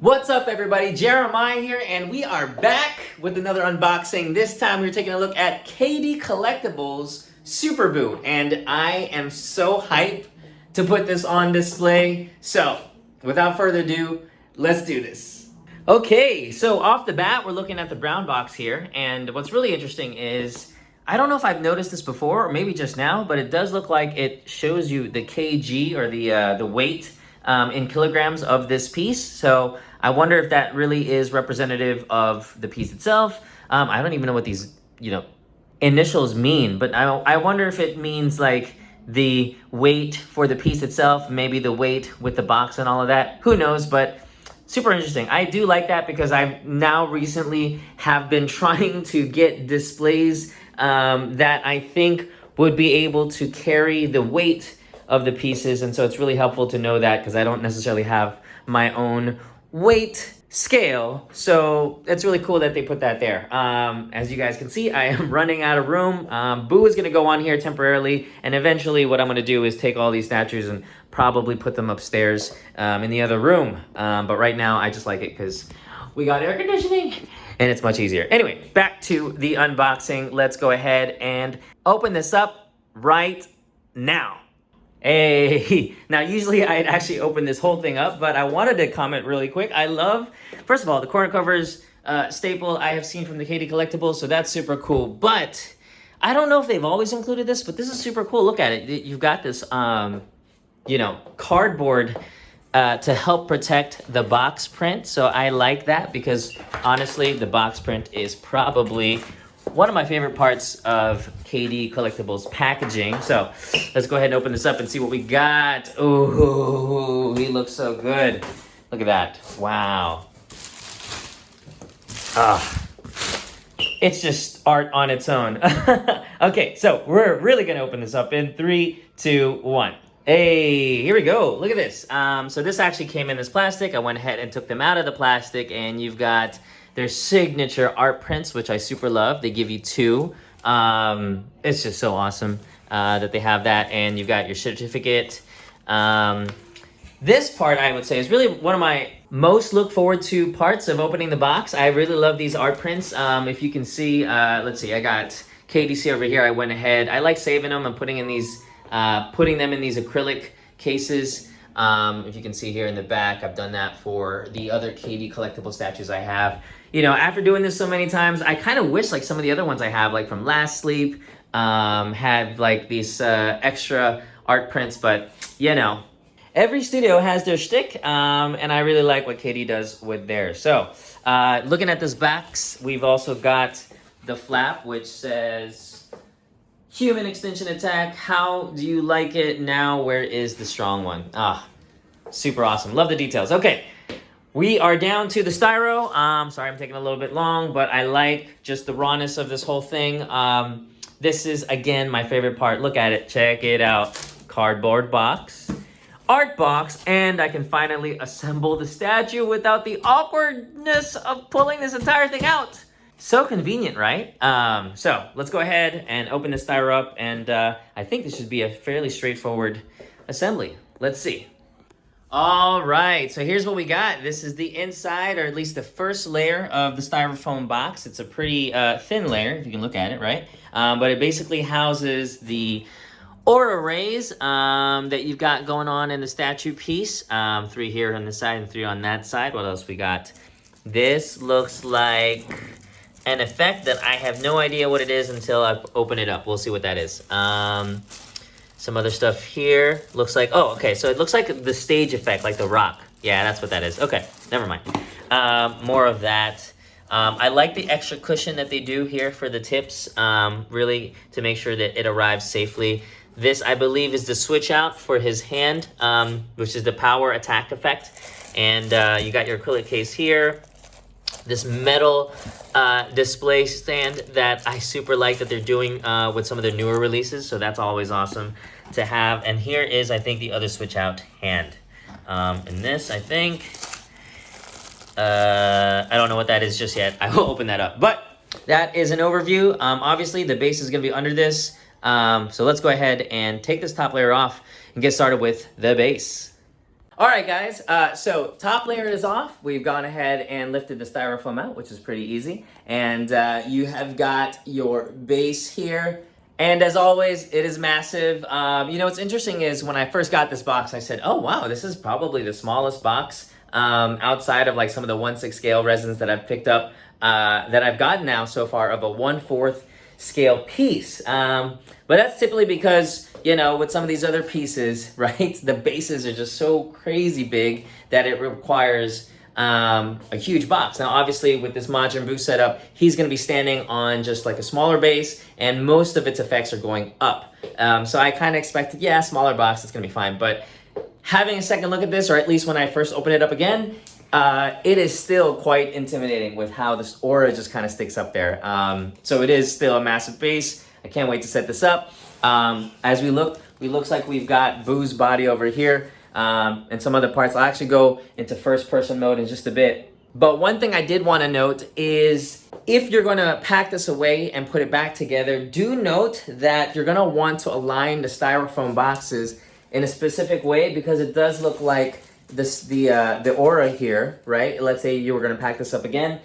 What's up everybody, Jeremiah here, and we are back with another unboxing. This time we're taking a look at KD Collectibles Super Boo, and I am so hyped to put this on display. So, without further ado, let's do this. Okay, so off the bat, we're looking at the brown box here, and what's really interesting is, I don't know if I've noticed this before, or maybe just now, but it does look like it shows you the kg, or the weight in kilograms of this piece. So I wonder if that really is representative of the piece itself. I don't even know what these, initials mean, but I wonder if it means like the weight for the piece itself, maybe the weight with the box and all of that. Who knows, but super interesting. I do like that because I now recently have been trying to get displays that I think would be able to carry the weight of the pieces, and so it's really helpful to know that because I don't necessarily have my own weight scale, so it's really cool that they put that there. As you guys can see, I am running out of room. Boo is gonna go on here temporarily, and eventually what I'm gonna do is take all these statues and probably put them upstairs in the other room. But right now I just like it because we got air conditioning and it's much easier. Anyway, back to the unboxing. Let's go ahead and open this up right now. Hey, now usually I'd actually open this whole thing up, but I wanted to comment really quick. I love, first of all, the corner covers staple I have seen from the KD Collectibles, so that's super cool. But I don't know if they've always included this, but this is super cool. Look at it. You've got this, cardboard to help protect the box print. So I like that because honestly, the box print is probably one of my favorite parts of KD Collectibles packaging. So let's go ahead and open this up and see what we got. Oh, he looks so good. Look at that. Wow. It's just art on its own. Okay, so we're really gonna open this up in 3, 2, 1. Hey, here we go. Look at this. So this actually came in this plastic. I went ahead and took them out of the plastic, and you've got their signature art prints, which I super love. They give you 2. It's just so awesome that they have that, and you've got your certificate. This part, I would say, is really one of my most look forward to parts of opening the box. I really love these art prints. If you can see, let's see, I got KDC over here. I went ahead. I like saving them and putting them in these acrylic cases. If you can see here in the back, I've done that for the other KD Collectible statues I have. After doing this so many times, I kind of wish like some of the other ones I have, like from Last Sleep, had like these extra art prints, but every studio has their shtick, and I really like what KD does with theirs. So, looking at this box, we've also got the flap, which says, Human Extension Attack, how do you like it now? Where is the strong one? Super awesome. Love the details. Okay, we are down to the STYRO. Sorry I'm taking a little bit long, but I like just the rawness of this whole thing. This is, again, my favorite part. Look at it. Check it out. Cardboard box, art box, and I can finally assemble the statue without the awkwardness of pulling this entire thing out. So convenient, right? So let's go ahead and open this STYRO up, and I think this should be a fairly straightforward assembly. Let's see. All right, so here's what we got. This is the inside, or at least the first layer of the styrofoam box. It's a pretty thin layer, if you can look at it, right? But it basically houses the aura rays that you've got going on in the statue piece. 3 here on this side and 3 on that side. What else we got? This looks like an effect that I have no idea what it is until I open it up. We'll see what that is. Some other stuff here. Looks like, oh, okay, so it looks like the stage effect, like the rock. Yeah, that's what that is. Okay, never mind. More of that. I like the extra cushion that they do here for the tips, really to make sure that it arrives safely. This, I believe, is the switch out for his hand, which is the power attack effect. And you got your acrylic case here. This metal display stand that I super like that they're doing with some of their newer releases, so that's always awesome to have. And here is, I think, the other switch out hand. And this, I think, I don't know what that is just yet. I will open that up. But that is an overview. Obviously, the base is going to be under this. So let's go ahead and take this top layer off and get started with the base. All right, guys, so top layer is off. We've gone ahead and lifted the styrofoam out, which is pretty easy. And you have got your base here. And as always, it is massive. You know, what's interesting is when I first got this box, I said, oh, wow, this is probably the smallest box outside of like some of the 1/6 scale resins that I've picked up that I've gotten now so far of a 1/4 scale piece. But that's typically because, you know, with some of these other pieces, right, the bases are just so crazy big that it requires a huge box. Now, obviously, with this Majin Buus setup, he's going to be standing on just like a smaller base, and most of its effects are going up. So I kind of expected, yeah, smaller box, it's going to be fine. But having a second look at this, or at least when I first open it up again, it is still quite intimidating with how this aura just kind of sticks up there. So it is still a massive base. I can't wait to set this up. As we look, it looks like we've got Buu's body over here and some other parts. I'll actually go into first person mode in just a bit. But one thing I did want to note is if you're going to pack this away and put it back together, do note that you're going to want to align the styrofoam boxes in a specific way, because it does look like this the aura here, right? Let's say you were going to pack this up again,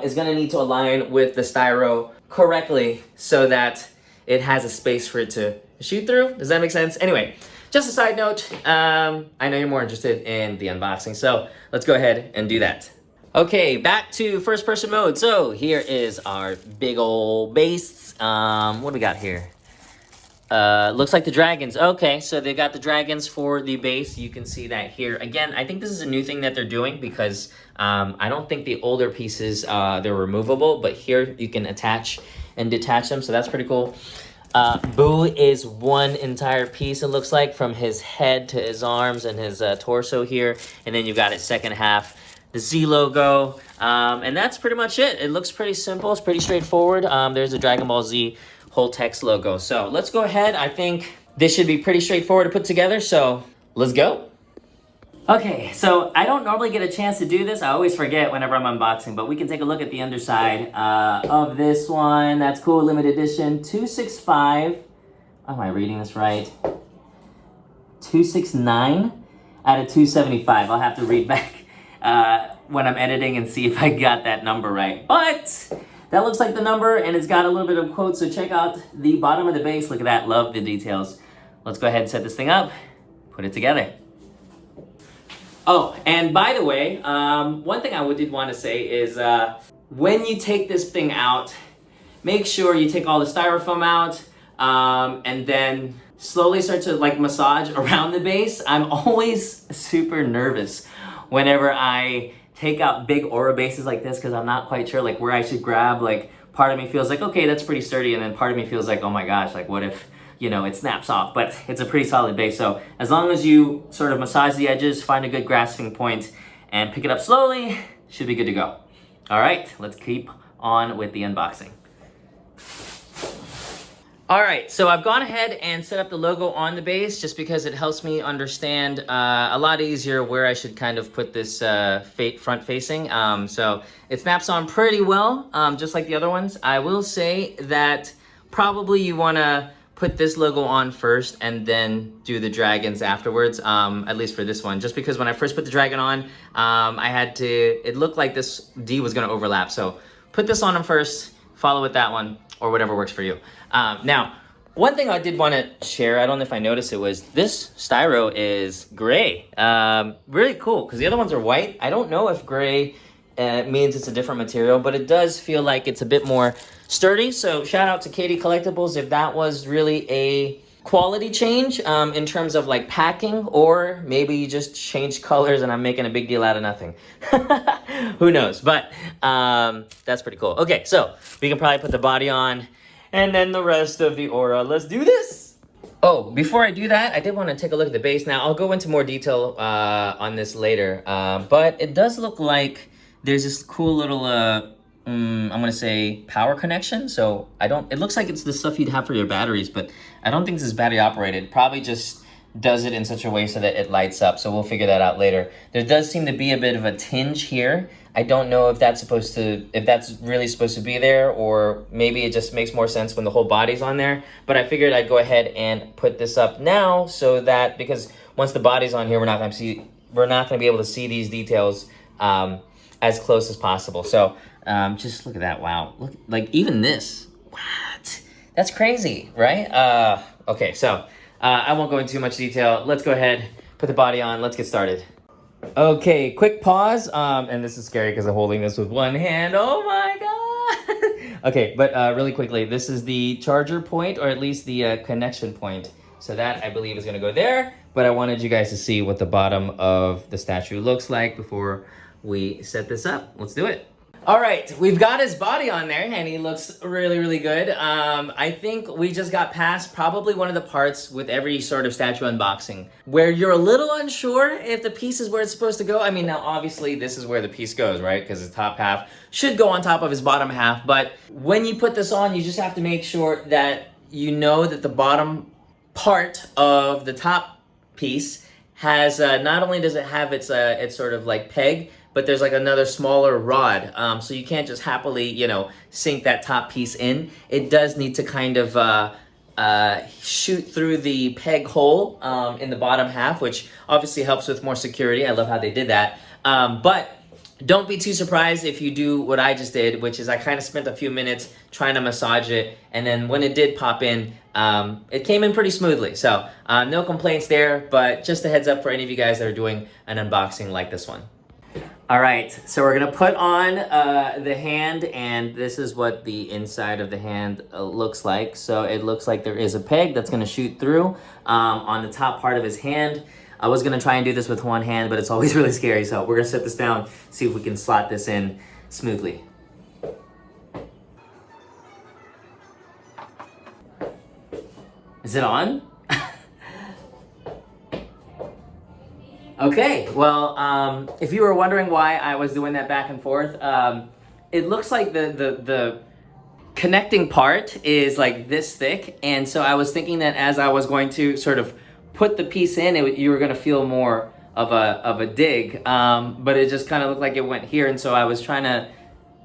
is going to need to align with the styro correctly so that it has a space for it to shoot through. Does that make sense? Anyway, just a side note, I know you're more interested in the unboxing, so let's go ahead and do that. Okay, back to first person mode. So here is our big old base. What do we got here? Looks like the dragons. Okay, so they got the dragons for the base. You can see that here. Again, I think this is a new thing that they're doing because I don't think the older pieces, they're removable, but here you can attach and detach them, so that's pretty cool. Buu is one entire piece, it looks like, from his head to his arms and his torso here, and then you got his second half, the Z logo, and that's pretty much it. It looks pretty simple, it's pretty straightforward. There's a Dragon Ball Z whole text logo. So let's go ahead. I think this should be pretty straightforward to put together, so let's go. Okay, so I don't normally get a chance to do this. I always forget whenever I'm unboxing, but we can take a look at the underside of this one. That's cool, limited edition, 265. Am I reading this right? 269 out of 275. I'll have to read back when I'm editing and see if I got that number right. But that looks like the number, and it's got a little bit of quote, so check out the bottom of the base. Look at that, love the details. Let's go ahead and set this thing up, put it together. Oh, and by the way, one thing I did want to say is when you take this thing out, make sure you take all the styrofoam out and then slowly start to like massage around the base. I'm always super nervous whenever I take out big aura bases like this because I'm not quite sure like where I should grab. Like part of me feels like, okay, that's pretty sturdy, and then part of me feels like, oh my gosh, like what if, you know, it snaps off. But it's a pretty solid base, so as long as you sort of massage the edges, find a good grasping point, and pick it up slowly, should be good to go. All right, let's keep on with the unboxing. All right, so I've gone ahead and set up the logo on the base just because it helps me understand a lot easier where I should kind of put this front facing. So it snaps on pretty well, just like the other ones. I will say that probably you want to put this logo on first and then do the dragons afterwards, at least for this one. Just because when I first put the dragon on, it looked like this D was gonna overlap. So put this on them first, follow with that one, or whatever works for you. Now, one thing I did wanna share, I don't know if I noticed it, was this styro is gray. Really cool, because the other ones are white. I don't know if gray means it's a different material, but it does feel like it's a bit more sturdy. So shout out to KD Collectibles if that was really a quality change in terms of like packing, or maybe you just changed colors and I'm making a big deal out of nothing. Who knows? But that's pretty cool. Okay, so we can probably put the body on and then the rest of the aura. Let's do this. Oh, before I do that, I did want to take a look at the base. Now, I'll go into more detail on this later, but it does look like there's this cool little I'm gonna say power connection. So it looks like it's the stuff you'd have for your batteries, but I don't think this is battery operated. Probably just does it in such a way so that it lights up. So we'll figure that out later. There does seem to be a bit of a tinge here. I don't know if that's really supposed to be there, or maybe it just makes more sense when the whole body's on there. But I figured I'd go ahead and put this up now so that, because once the body's on here, we're not gonna see we're not going to be able to see these details as close as possible. So just look at that. Wow. Look, like even this. What? That's crazy, right? Okay, so I won't go into too much detail. Let's go ahead, put the body on. Let's get started. Okay, quick pause. And this is scary because I'm holding this with one hand. Oh my God. Okay, but really quickly, this is the charger point, or at least the connection point. So that, I believe, is going to go there. But I wanted you guys to see what the bottom of the statue looks like before we set this up. Let's do it. All right, we've got his body on there, and he looks really, really good. I think we just got past probably one of the parts with every sort of statue unboxing where you're a little unsure if the piece is where it's supposed to go. I mean, now, obviously, this is where the piece goes, right? Because his top half should go on top of his bottom half. But when you put this on, you just have to make sure that you know that the bottom part of the top piece has, not only does it have its sort of like peg, but there's like another smaller rod. So you can't just happily, you know, sink that top piece in. It does need to kind of shoot through the peg hole in the bottom half, which obviously helps with more security. I love how they did that. But don't be too surprised if you do what I just did, which is I kind of spent a few minutes trying to massage it. And then when it did pop in, it came in pretty smoothly. So no complaints there, but just a heads up for any of you guys that are doing an unboxing like this one. All right, so we're gonna put on the hand, and this is what the inside of the hand looks like. So it looks like there is a peg that's gonna shoot through on the top part of his hand. I was gonna try and do this with one hand, but it's always really scary. So we're gonna set this down, see if we can slot this in smoothly. Is it on? Okay, well, if you were wondering why I was doing that back and forth, it looks like the connecting part is like this thick, and so I was thinking that as I was going to sort of put the piece in, you were going to feel more of a dig, but it just kind of looked like it went here, and so I was trying to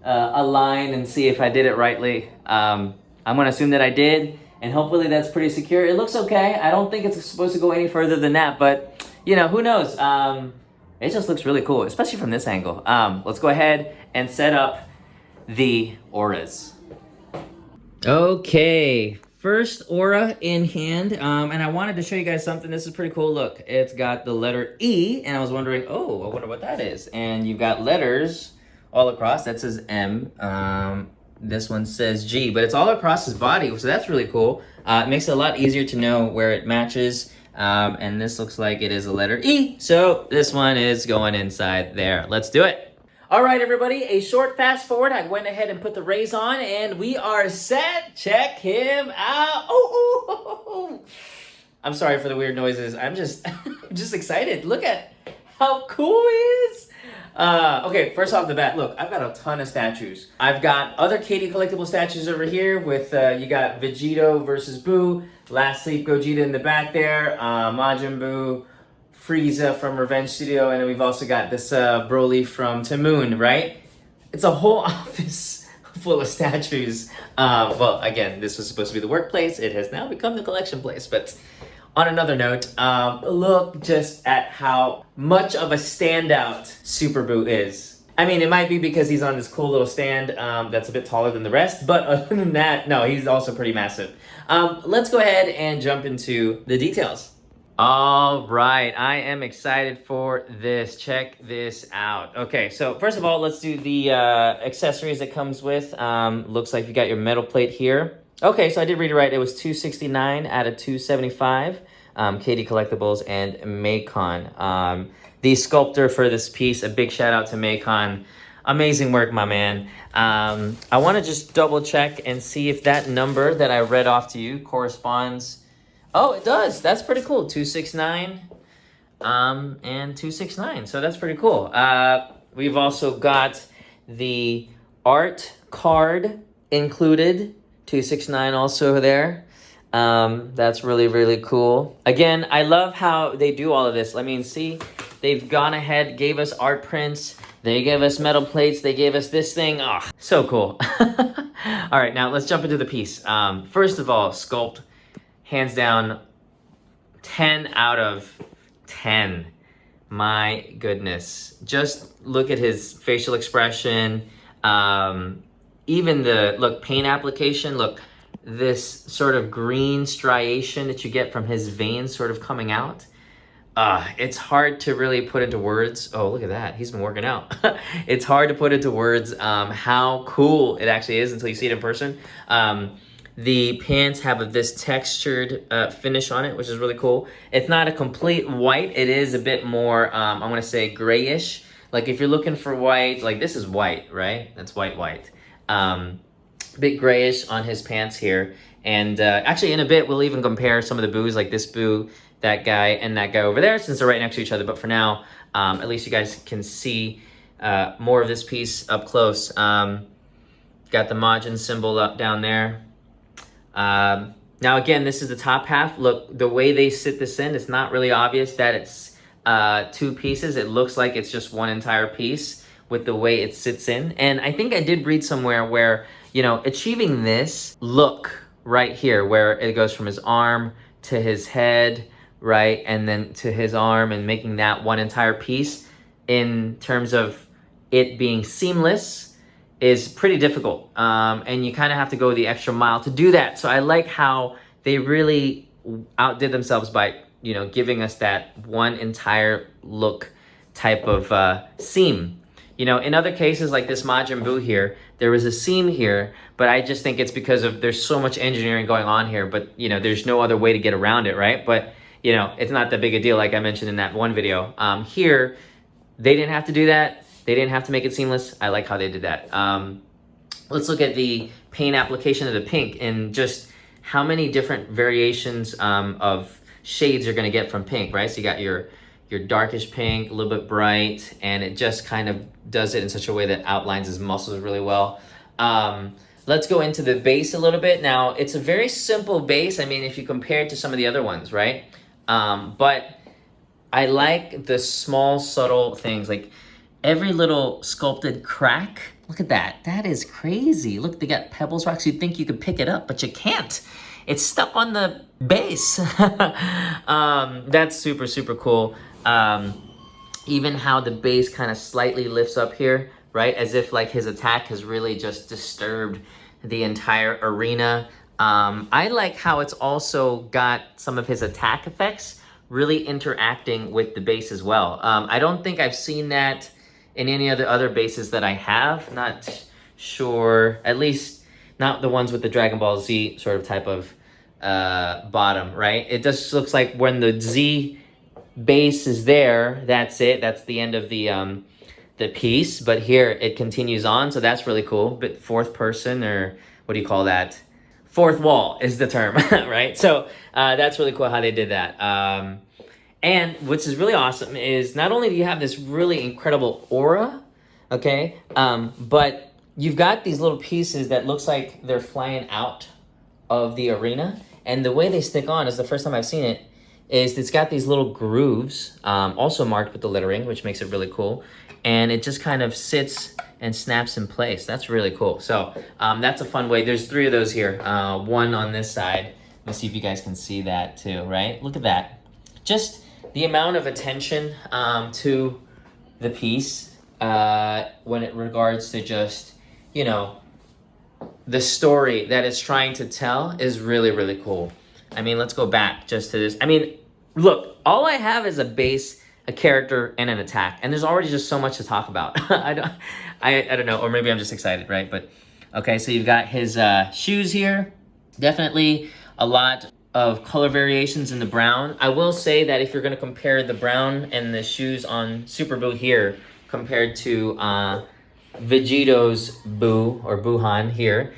align and see if I did it rightly. I'm going to assume that I did, and hopefully that's pretty secure. It looks okay. I don't think it's supposed to go any further than that, but you know, who knows? It just looks really cool, especially from this angle. Let's go ahead and set up the auras. Okay, first aura in hand, and I wanted to show you guys something. This is pretty cool. Look, it's got the letter E, and I was wondering, oh, I wonder what that is. And you've got letters all across. That says M. This one says G, but it's all across his body, so that's really cool. It makes it a lot easier to know where it matches. And this looks like it is a letter E, so this one is going inside there. Let's do it. All right, everybody, a short fast forward. I went ahead and put the rays on, and we are set. Check him out. Oh. I'm sorry for the weird noises. I'm just excited. Look at how cool he is. Okay, first off the bat, look, I've got a ton of statues. I've got other KD Collectible statues over here with, you got Vegito versus Buu, Last Sleep Gogeta in the back there, Majin Buu, Frieza from Revenge Studio, and then we've also got this Broly from Timoon, right? It's a whole office full of statues. Well, again, this was supposed to be the workplace. It has now become the collection place, but on another note, look just at how much of a standout Super Buu is. I mean, it might be because he's on this cool little stand that's a bit taller than the rest, but other than that, no, he's also pretty massive. Let's go ahead and jump into the details. All right, I am excited for this. Check this out. Okay, so first of all, let's do the accessories that comes with. Looks like you got your metal plate here. Okay, so I did read it right. It was $269 out of $275. KD Collectibles and Maycon. The sculptor for this piece, a big shout out to Maycon. Amazing work, my man. I want to just double check and see if that number that I read off to you corresponds. Oh, it does. That's pretty cool. 269 and 269. So that's pretty cool. We've also got the art card included. 269 also there. That's really, really cool. Again, I love how they do all of this. I mean, see, they've gone ahead, gave us art prints. They gave us metal plates. They gave us this thing. Oh, so cool. All right, now let's jump into the piece. First of all, sculpt, hands down, 10 out of 10. My goodness. Just look at his facial expression. Even the, look, paint application. Look, this sort of green striation that you get from his veins sort of coming out. It's hard to really put into words. Oh, look at that. He's been working out. It's hard to put into words how cool it actually is until you see it in person. The pants have this textured finish on it, which is really cool. It's not a complete white. It is a bit more, I want to say, grayish. Like if you're looking for white, like this is white, right? That's white. Bit grayish on his pants here. And actually in a bit, we'll even compare some of the Buus, like this Buu, that guy, and that guy over there, since they're right next to each other. But for now, at least you guys can see more of this piece up close. Got the Majin symbol up down there. Now again, this is the top half. Look, the way they sit this in, it's not really obvious that it's two pieces. It looks like it's just one entire piece with the way it sits in. And I think I did read somewhere where, you know, achieving this look right here, where it goes from his arm to his head, right, and then to his arm, and making that one entire piece in terms of it being seamless is pretty difficult. And you kind of have to go the extra mile to do that. So I like how they really outdid themselves by, you know, giving us that one entire look type of seam. You know, in other cases like this Majin Buu here, there was a seam here, but I just think it's because of there's so much engineering going on here, but you know, there's no other way to get around it, right? But you know, it's not that big a deal like I mentioned in that one video. Here, they didn't have to do that. They didn't have to make it seamless. I like how they did that. Let's look at the paint application of the pink and just how many different variations of shades you're gonna get from pink, right? So you got your darkish pink, a little bit bright, and it just kind of does it in such a way that outlines his muscles really well. Let's go into the base a little bit. Now, it's a very simple base. I mean, if you compare it to some of the other ones, right? But I like the small, subtle things, like every little sculpted crack. Look at that. That is crazy. Look, they got pebbles, rocks. You'd think you could pick it up, but you can't. It's stuck on the base. That's super, super cool. Even how the base kind of slightly lifts up here, right? As if like his attack has really just disturbed the entire arena. I like how it's also got some of his attack effects really interacting with the base as well. I don't think I've seen that in any of the other bases that I have. Not sure, at least not the ones with the Dragon Ball Z sort of type of bottom, right? It just looks like when the Z base is there, that's it. That's the end of the piece. But here it continues on, so that's really cool. But fourth person, or what do you call that? Fourth wall is the term, right? So that's really cool how they did that. And which is really awesome is not only do you have this really incredible aura, okay, but you've got these little pieces that looks like they're flying out of the arena. And the way they stick on is the first time I've seen it, is it's got these little grooves, also marked with the lettering, which makes it really cool. And it just kind of sits and snaps in place. That's really cool. So that's a fun way. There's 3 of those here. One on this side. Let's see if you guys can see that too, right? Look at that. Just the amount of attention to the piece when it regards to just, you know, the story that it's trying to tell is really, really cool. I mean, let's go back just to this. I mean, look, all I have is a base, a character, and an attack, and there's already just so much to talk about. I don't know, or maybe I'm just excited, right? But okay, so you've got his shoes here. Definitely a lot of color variations in the brown. I will say that if you're going to compare the brown and the shoes on Super Buu here compared to Vegito's Buu or Buuhan here,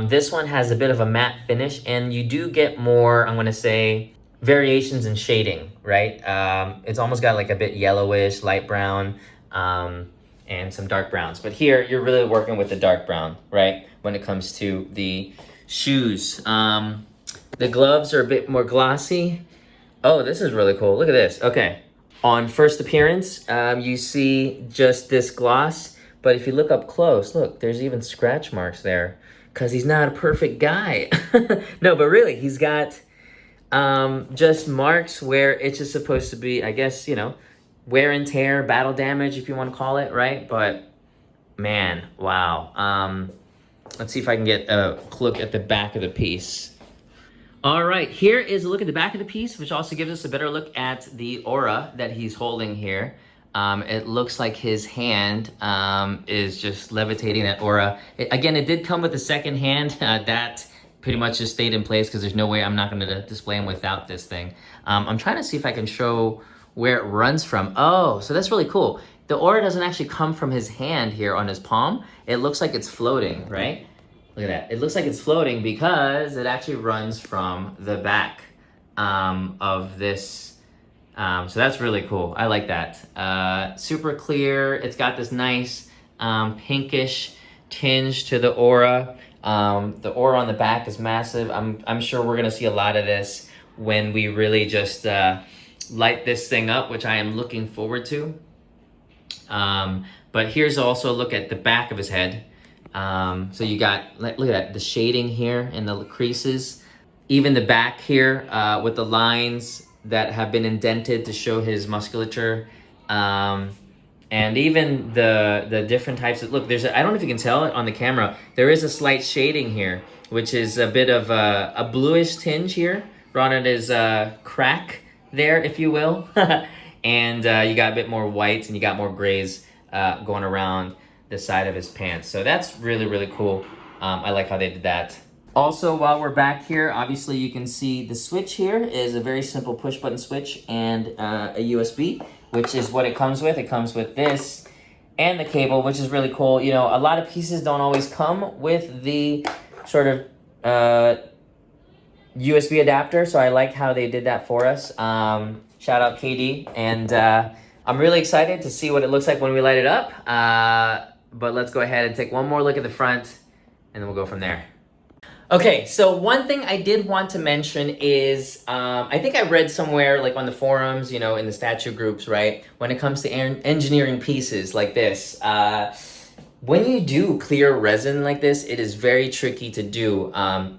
this one has a bit of a matte finish, and you do get more, I'm going to say, variations in shading, right? It's almost got like a bit yellowish, light brown, and some dark browns. But here, you're really working with the dark brown, right? When it comes to the shoes. The gloves are a bit more glossy. Oh, this is really cool. Look at this. Okay. On first appearance, you see just this gloss. But if you look up close, look, there's even scratch marks there. Because he's not a perfect guy. No, but really, he's got just marks where it's just supposed to be, I guess, you know, wear and tear, battle damage, if you want to call it, right? But man, wow. Let's see if I can get a look at the back of the piece. All right, here is a look at the back of the piece, which also gives us a better look at the aura that he's holding here. It looks like his hand is just levitating that aura. Again, it did come with a second hand. That pretty much just stayed in place because there's no way I'm not going to display him without this thing. I'm trying to see if I can show where it runs from. Oh, so that's really cool. The aura doesn't actually come from his hand here on his palm. It looks like it's floating, right? Look at that. It looks like it's floating because it actually runs from the back of this. So that's really cool. I like that. Super clear. It's got this nice pinkish tinge to the aura. The aura on the back is massive. I'm sure we're gonna see a lot of this when we really just light this thing up, which I am looking forward to. But here's also a look at the back of his head. So you got, look at that, the shading here and the creases. Even the back here with the lines that have been indented to show his musculature. And even the different types of, look, there's I don't know if you can tell it on the camera, there is a slight shading here, which is a bit of a bluish tinge here. Ron, it is crack there, if you will. And you got a bit more whites and you got more grays going around the side of his pants. So that's really, really cool. I like how they did that. Also, while we're back here, obviously you can see the switch here is a very simple push button switch and a USB, which is what it comes with. It comes with this and the cable, which is really cool. You know, a lot of pieces don't always come with the sort of USB adapter, so I like how they did that for us. Shout out KD, and I'm really excited to see what it looks like when we light it up. But let's go ahead and take one more look at the front, and then we'll go from there. Okay, so one thing I did want to mention is, I think I read somewhere, like on the forums, you know, in the statue groups, right? When it comes to engineering pieces like this, when you do clear resin like this, it is very tricky to do,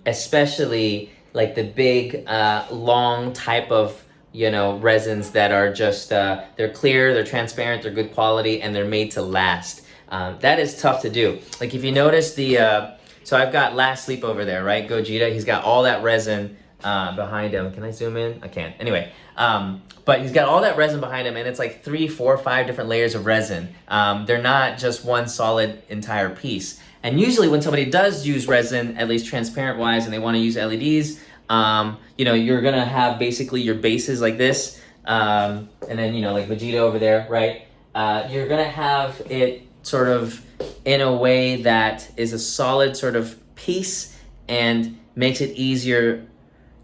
especially like the big, long type of, you know, resins that are just, they're clear, they're transparent, they're good quality, and they're made to last. That is tough to do. Like if you notice the, so I've got Last Sleep over there, right? Gogeta, he's got all that resin behind him. Can I zoom in? I can't. Anyway, but he's got all that resin behind him, and it's like 3, 4, 5 different layers of resin. They're not just one solid entire piece. And usually when somebody does use resin, at least transparent-wise, and they want to use LEDs, you know, you're gonna have basically your bases like this, and then, you know, like Vegeta over there, right? You're gonna have it sort of in a way that is a solid sort of piece and makes it easier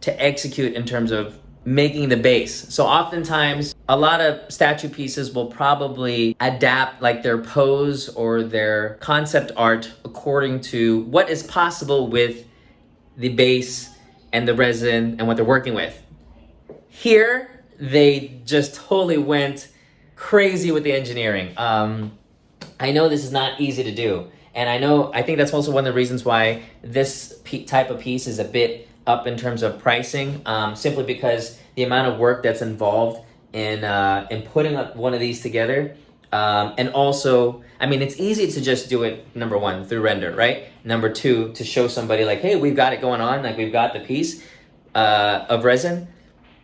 to execute in terms of making the base. So oftentimes, a lot of statue pieces will probably adapt like their pose or their concept art according to what is possible with the base and the resin and what they're working with. Here, they just totally went crazy with the engineering. I know this is not easy to do, and I think that's also one of the reasons why this type of piece is a bit up in terms of pricing, simply because the amount of work that's involved in putting one of these together, and also, I mean, it's easy to just do it, number one, through render, right? Number two, to show somebody like, hey, we've got it going on, like we've got the piece of resin.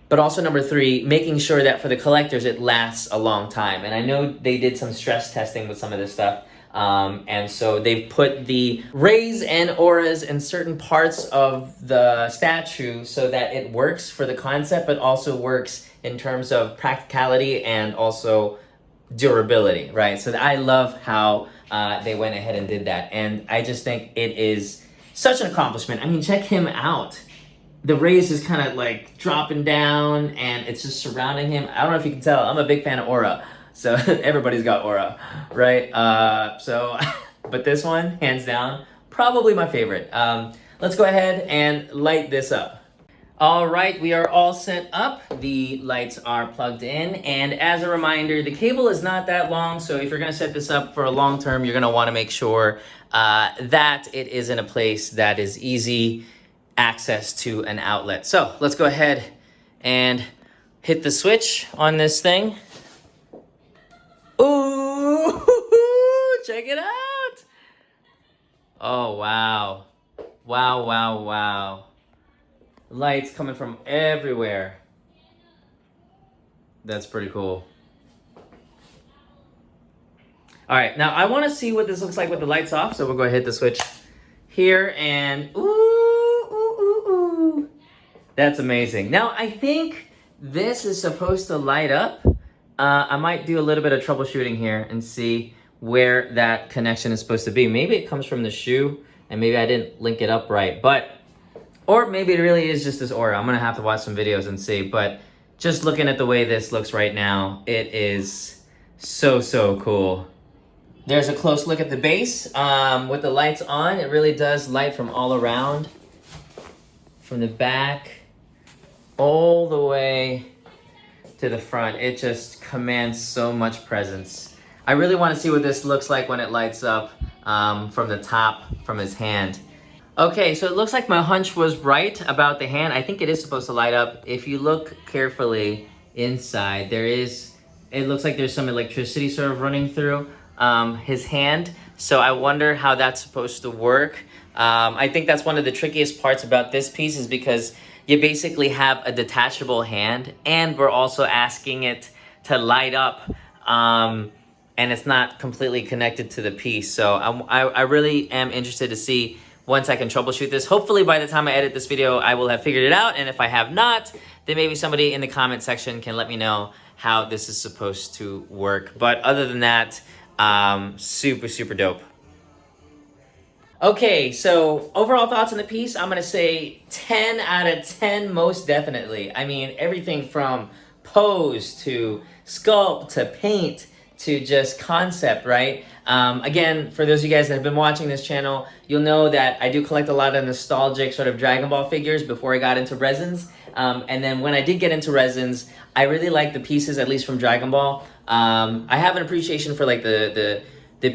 But also number three, making sure that for the collectors, it lasts a long time. And I know they did some stress testing with some of this stuff. And so they've put the rays and auras in certain parts of the statue so that it works for the concept, but also works in terms of practicality and also durability, right? So I love how they went ahead and did that. And I just think it is such an accomplishment. I mean, check him out. The rays is kind of like dropping down and it's just surrounding him. I don't know if you can tell, I'm a big fan of aura. So everybody's got aura, right? But this one, hands down, probably my favorite. Let's go ahead and light this up. All right, we are all set up. The lights are plugged in. And as a reminder, the cable is not that long. So if you're gonna set this up for a long term, you're gonna wanna make sure that it is in a place that is easy access to an outlet. So let's go ahead and hit the switch on this thing. Check it out. Oh, wow. Wow, wow, wow. Lights coming from everywhere. That's pretty cool. All right, now I want to see what this looks like with the lights off, so we'll go ahead and hit the switch here, and ooh, ooh, ooh, ooh. That's amazing. Now, I think this is supposed to light up. I might do a little bit of troubleshooting here and see where that connection is supposed to be. Maybe it comes from the shoe, and maybe I didn't link it up right, or maybe it really is just this aura. I'm gonna have to watch some videos and see, but just looking at the way this looks right now, it is so, so cool. There's a close look at the base. With the lights on, it really does light from all around. From the back, all the way to the front. It just commands so much presence. I really want to see what this looks like when it lights up from the top, from his hand. Okay, so it looks like my hunch was right about the hand. I think it is supposed to light up. If you look carefully inside, it looks like there's some electricity sort of running through his hand. So I wonder how that's supposed to work. I think that's one of the trickiest parts about this piece, is because you basically have a detachable hand, and we're also asking it to light up, and it's not completely connected to the piece. So I really am interested to see once I can troubleshoot this. Hopefully by the time I edit this video, I will have figured it out. And if I have not, then maybe somebody in the comment section can let me know how this is supposed to work. But other than that, super, super dope. Okay, so overall thoughts on the piece, I'm gonna say 10 out of 10 most definitely. I mean, everything from pose to sculpt to paint to just concept, right? Again, for those of you guys that have been watching this channel, you'll know that I do collect a lot of nostalgic sort of Dragon Ball figures before I got into resins. And then when I did get into resins, I really like the pieces, at least from Dragon Ball. I have an appreciation for like the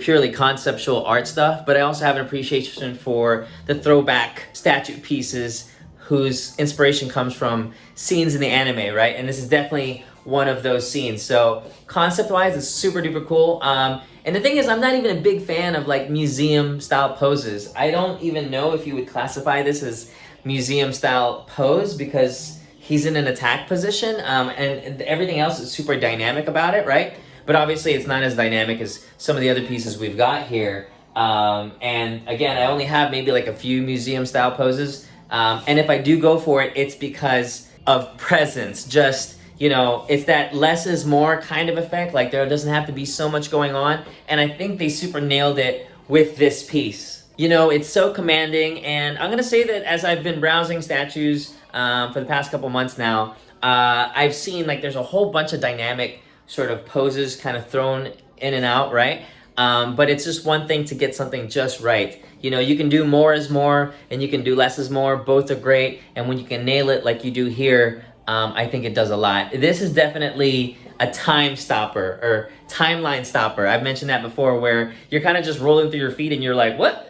purely conceptual art stuff, but I also have an appreciation for the throwback statue pieces whose inspiration comes from scenes in the anime, right? And this is definitely one of those scenes. So concept-wise, it's super duper cool. And the thing is, I'm not even a big fan of like museum style poses. I don't even know if you would classify this as museum style pose, because he's in an attack position, and everything else is super dynamic about it, right? But obviously it's not as dynamic as some of the other pieces we've got here. And again, I only have maybe like a few museum style poses. And if I do go for it, it's because of presence. Just, you know, it's that less is more kind of effect. Like there doesn't have to be so much going on. And I think they super nailed it with this piece. You know, it's so commanding. And I'm gonna say that as I've been browsing statues for the past couple months now, I've seen like there's a whole bunch of dynamic sort of poses kind of thrown in and out, right? But it's just one thing to get something just right. You know, you can do more is more, and you can do less is more. Both are great. And when you can nail it like you do here, I think it does a lot. This is definitely a time stopper or timeline stopper. I've mentioned that before, where you're kind of just rolling through your feet and you're like, what?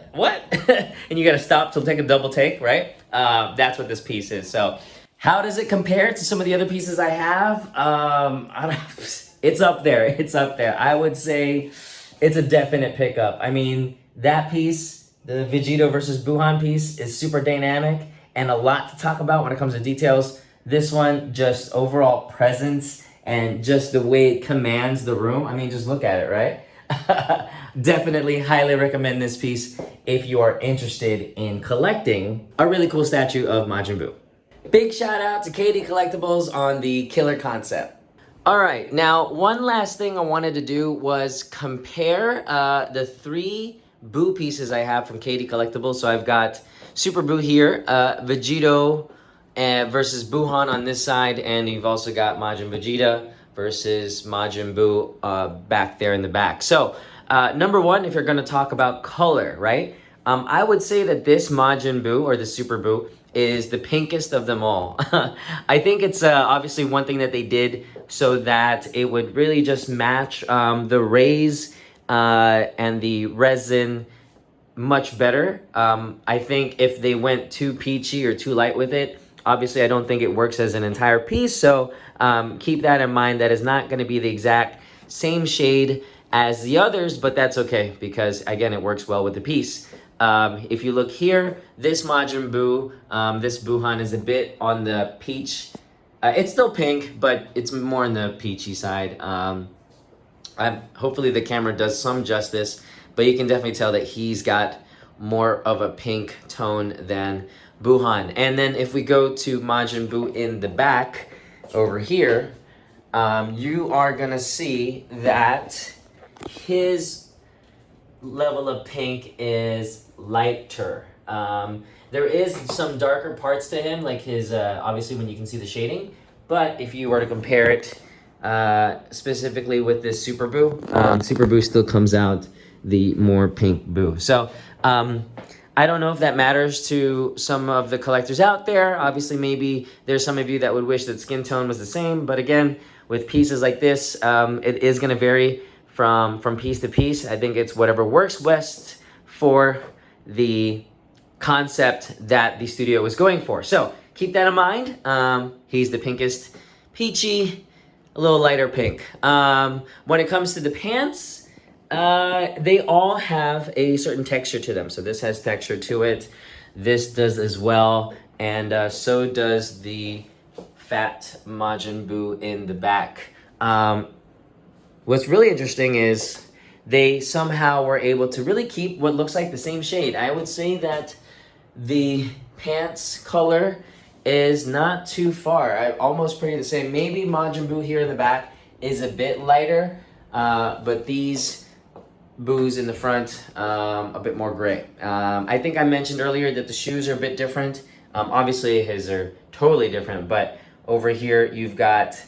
And you got to stop to take a double take, right? That's what this piece is. So how does it compare to some of the other pieces I have? It's up there. It's up there. I would say it's a definite pickup. I mean, that piece, the Vegito versus Buuhan piece, is super dynamic and a lot to talk about when it comes to details. This one, just overall presence and just the way it commands the room. I mean, just look at it, right? Definitely highly recommend this piece if you are interested in collecting a really cool statue of Majin Buu. Big shout out to KD Collectibles on the killer concept. All right, now one last thing I wanted to do was compare the 3 Buu pieces I have from KD Collectibles. So I've got Super Buu here, Vegito versus Buuhan on this side, and you've also got Majin Vegeta versus Majin Buu back there in the back. So number one, if you're going to talk about color, right? I would say that this Majin Buu, or the Super Buu, is the pinkest of them all. I think it's obviously one thing that they did so that it would really just match the rays and the resin much better. I think if they went too peachy or too light with it, obviously I don't think it works as an entire piece. So keep that in mind. That is not going to be the exact same shade as the others, but that's okay because again, it works well with the piece. If you look here, this Majin Buu, this Buuhan is a bit on the peach. It's still pink, but it's more on the peachy side. Hopefully the camera does some justice, but you can definitely tell that he's got more of a pink tone than Buuhan. And then if we go to Majin Buu in the back over here, you are gonna see that his level of pink is lighter. There is some darker parts to him, like his, obviously when you can see the shading, but if you were to compare it specifically with this Super Buu, Super Buu still comes out the more pink Buu. So I don't know if that matters to some of the collectors out there. Obviously, maybe there's some of you that would wish that skin tone was the same, but again, with pieces like this, it is going to vary from piece to piece. I think it's whatever works best for the concept that the studio was going for. So keep that in mind. He's the pinkest peachy, a little lighter pink. When it comes to the pants, they all have a certain texture to them. So this has texture to it. This does as well. And so does the fat Majin Buu in the back. What's really interesting is they somehow were able to really keep what looks like the same shade. I would say that the pants color is not too far. Almost pretty the same. Maybe Majin Buu here in the back is a bit lighter, but these Buus in the front, a bit more gray. I think I mentioned earlier that the shoes are a bit different. Obviously his are totally different, but over here you've got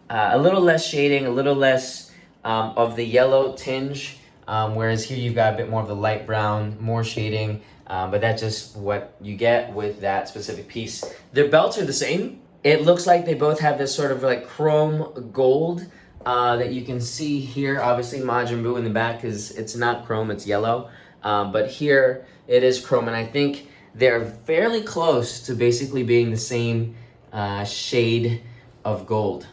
a little less shading, a little less of the yellow tinge, whereas here you've got a bit more of the light brown, more shading, but that's just what you get with that specific piece. Their belts are the same. It looks like they both have this sort of like chrome gold that you can see here. Obviously Majin Buu in the back it's not chrome, it's yellow, but here it is chrome, and I think they're fairly close to basically being the same shade of gold.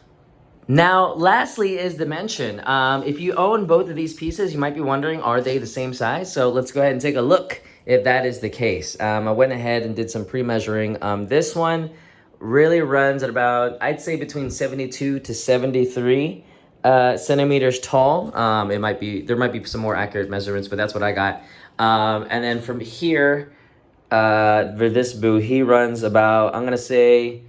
Now, lastly is dimension. If you own both of these pieces, you might be wondering, are they the same size? So let's go ahead and take a look if that is the case. I went ahead and did some pre-measuring. This one really runs at about, I'd say between 72 to 73 centimeters tall. There might be some more accurate measurements, but that's what I got. And then from here, for this Buu, he runs about, I'm gonna say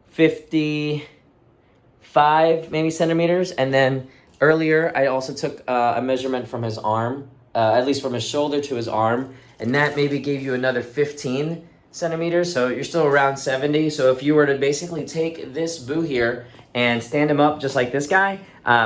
55 maybe centimeters. And then earlier I also took a measurement from his arm, at least from his shoulder to his arm, and that maybe gave you another 15 centimeters, so you're still around 70. So if you were to basically take this Buu here and stand him up just like this guy,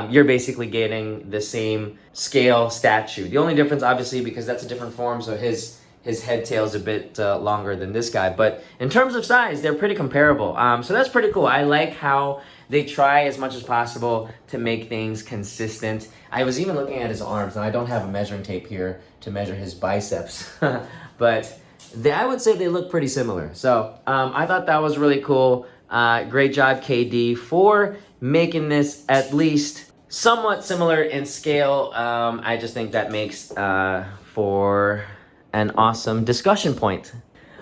you're basically getting the same scale statue. The only difference, obviously, because that's a different form, so his head tail is a bit longer than this guy, but in terms of size, they're pretty comparable. So that's pretty cool. I like how they try as much as possible to make things consistent. I was even looking at his arms, and I don't have a measuring tape here to measure his biceps, but I would say they look pretty similar. So I thought that was really cool. Great job, KD, for making this at least somewhat similar in scale. I just think that makes for an awesome discussion point.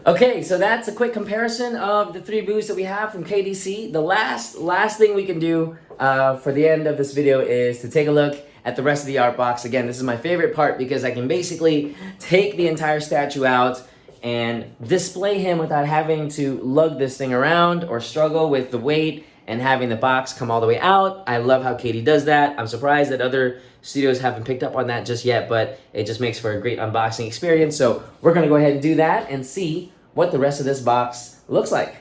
Okay, so that's a quick comparison of the three Buus that we have from KDC. The last thing we can do for the end of this video is to take a look at the rest of the art box. Again, this is my favorite part because I can basically take the entire statue out and display him without having to lug this thing around or struggle with the weight and having the box come all the way out. I love how Katie does that. I'm surprised that other studios haven't picked up on that just yet, but it just makes for a great unboxing experience. So we're gonna go ahead and do that and see what the rest of this box looks like.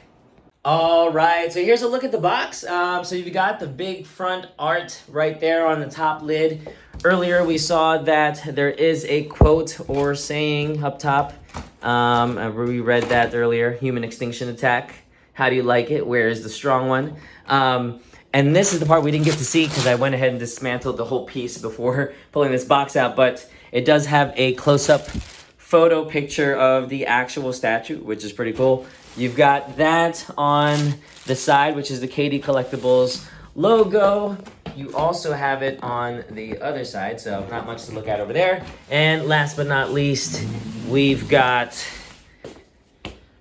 All right, so here's a look at the box. So you've got the big front art right there on the top lid. Earlier we saw that there is a quote or saying up top. We read that earlier, human extinction attack. How do you like it? Where is the strong one? And this is the part we didn't get to see because I went ahead and dismantled the whole piece before pulling this box out, but it does have a close-up photo picture of the actual statue, which is pretty cool. You've got that on the side, which is the KD Collectibles logo. you also have it on the other side, so not much to look at over there. And last but not least, we've got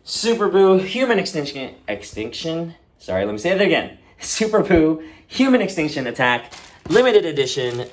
Super Boo Human Extinction. Sorry, let me say that again. Super Boo Human Extinction Attack limited edition.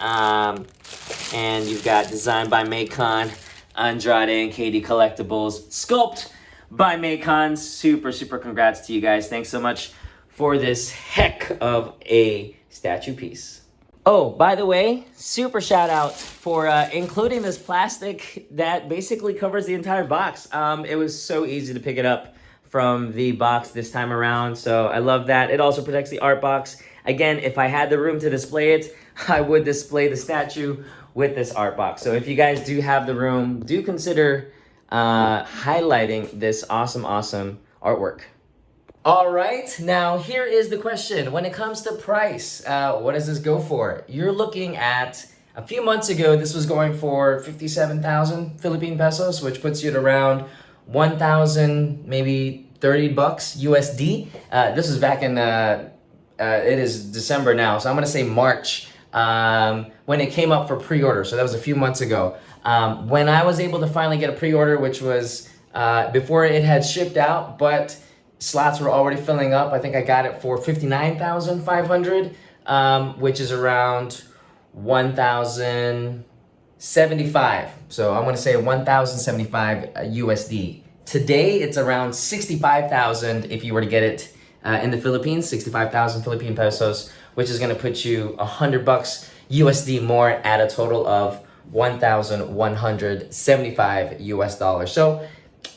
And you've got designed by Maycon, Andrade, and KD Collectibles. Sculpt by Maycon. Super congrats to you guys. Thanks so much for this heck of a statue piece. Oh, by the way, super shout out for including this plastic that basically covers the entire box. It was so easy to pick it up from the box this time around, so I love that. It also protects the art box. Again, if I had the room to display it, I would display the statue with this art box. So if you guys do have the room, do consider highlighting this awesome artwork. All right, now here is the question. When it comes to price, what does this go for? You're looking at, a few months ago, this was going for 57,000 Philippine pesos, which puts you at around 1,000, maybe 30 bucks USD. This is back in, it is December now, so I'm gonna say March, when it came up for pre-order. So that was a few months ago. When I was able to finally get a pre-order, which was before it had shipped out, but slots were already filling up. I think I got it for 59,500, which is around 1,075. So I'm gonna say 1,075 USD. Today, it's around 65,000 if you were to get it in the Philippines, 65,000 Philippine pesos, which is gonna put you 100 bucks USD more at a total of 1,175 US dollars. So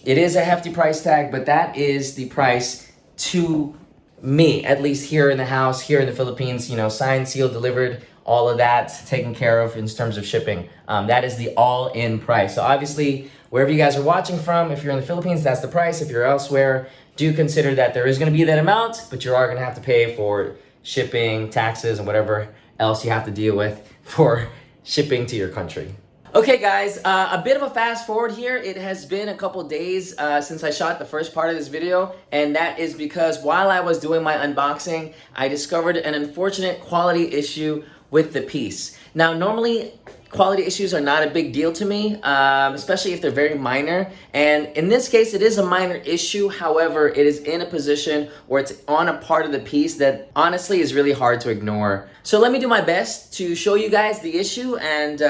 it is a hefty price tag, but that is the price to me, at least here in the house, here in the Philippines, you know, signed, sealed, delivered, all of that taken care of in terms of shipping. That is the all-in price. So obviously, wherever you guys are watching from, if you're in the Philippines, that's the price. If you're elsewhere, do consider that there is gonna be that amount, but you are gonna have to pay for shipping, taxes, and whatever else you have to deal with for shipping to your country. Okay guys, a bit of a fast forward here. It has been a couple days since I shot the first part of this video, and that is because while I was doing my unboxing, I discovered an unfortunate quality issue with the piece. Now normally, quality issues are not a big deal to me, especially if they're very minor. And in this case, it is a minor issue. However, it is in a position where it's on a part of the piece that honestly is really hard to ignore. So let me do my best to show you guys the issue, and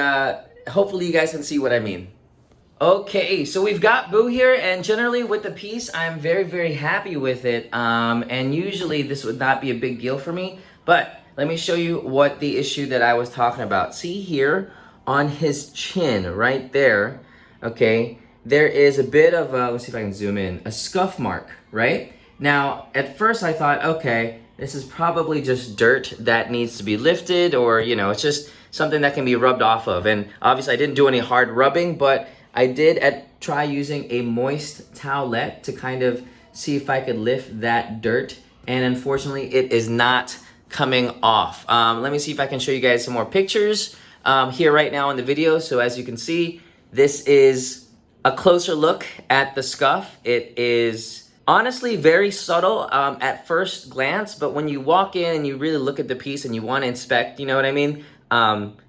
hopefully you guys can see what I mean. Okay, so we've got Boo here, and generally with the piece, I'm very happy with it. And usually this would not be a big deal for me, but let me show you what the issue that I was talking about. See here on his chin right there, okay, there is a bit of a, let's see if I can zoom in, a scuff mark, right? Now, at first I thought, okay, this is probably just dirt that needs to be lifted, or, you know, it's just something that can be rubbed off of. And obviously I didn't do any hard rubbing, but I did try using a moist towelette to kind of see if I could lift that dirt, and unfortunately it is not coming off. Let me see if I can show you guys some more pictures here right now in the video. So as you can see, this is a closer look at the scuff. It is honestly very subtle at first glance, but when you walk in and you really look at the piece and you want to inspect, you know what I mean?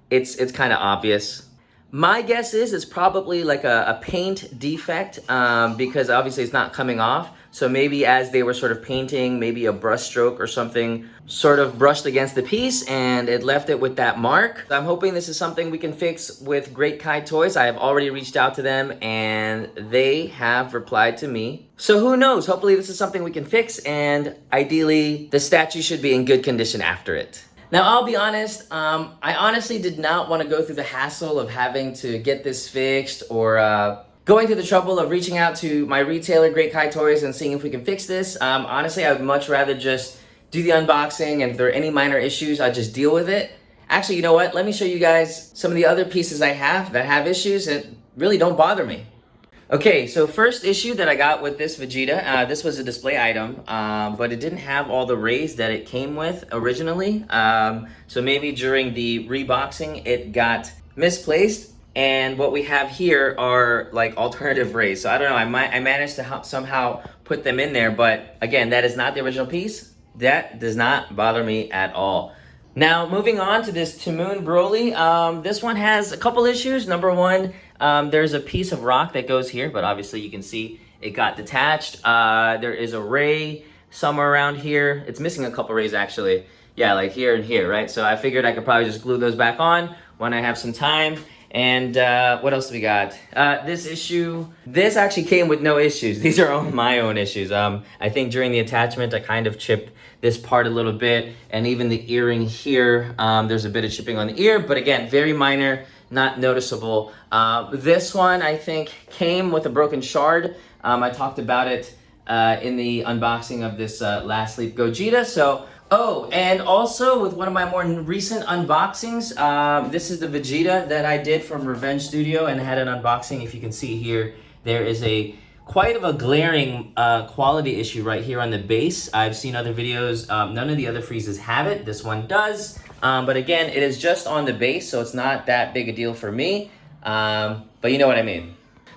It's kind of obvious. My guess is it's probably like a paint defect because obviously it's not coming off. So maybe as they were sort of painting, maybe a brush stroke or something sort of brushed against the piece and it left it with that mark. I'm hoping this is something we can fix with Great Cai Toys. I have already reached out to them and they have replied to me. So who knows? Hopefully this is something we can fix, and ideally the statue should be in good condition after it. Now, I'll be honest, I honestly did not want to go through the hassle of having to get this fixed, or going through the trouble of reaching out to my retailer, Great Cai Toys, and seeing if we can fix this. Honestly, I would much rather just do the unboxing, and if there are any minor issues, I'd just deal with it. Actually, you know what? Let me show you guys some of the other pieces I have that have issues that really don't bother me. Okay, so first issue that I got with this Vegeta, this was a display item, but it didn't have all the rays that it came with originally. So maybe during the reboxing, it got misplaced. And what we have here are like alternative rays. So I don't know, I managed to somehow put them in there, but again, that is not the original piece. That does not bother me at all. Now, moving on to this Timoon Broly. This one has a couple issues. Number one, there's a piece of rock that goes here, but obviously you can see it got detached. There is a ray somewhere around here. It's missing a couple rays actually. Yeah, like here and here, right? So I figured I could probably just glue those back on when I have some time. And what else do we got? This issue, this actually came with no issues. These are all my own issues. I think during the attachment, I kind of chipped this part a little bit, and even the earring here, there's a bit of chipping on the ear, but again, very minor, not noticeable. This one, I think, came with a broken shard. I talked about it in the unboxing of this Last Sleep Gogeta. So, oh, and also with one of my more recent unboxings, this is the Vegeta that I did from Revenge Studio, and I had an unboxing. If you can see here, there is a quite of a glaring quality issue right here on the base. I've seen other videos, none of the other freezes have it. This one does, but again, it is just on the base, so it's not that big a deal for me, but you know what I mean.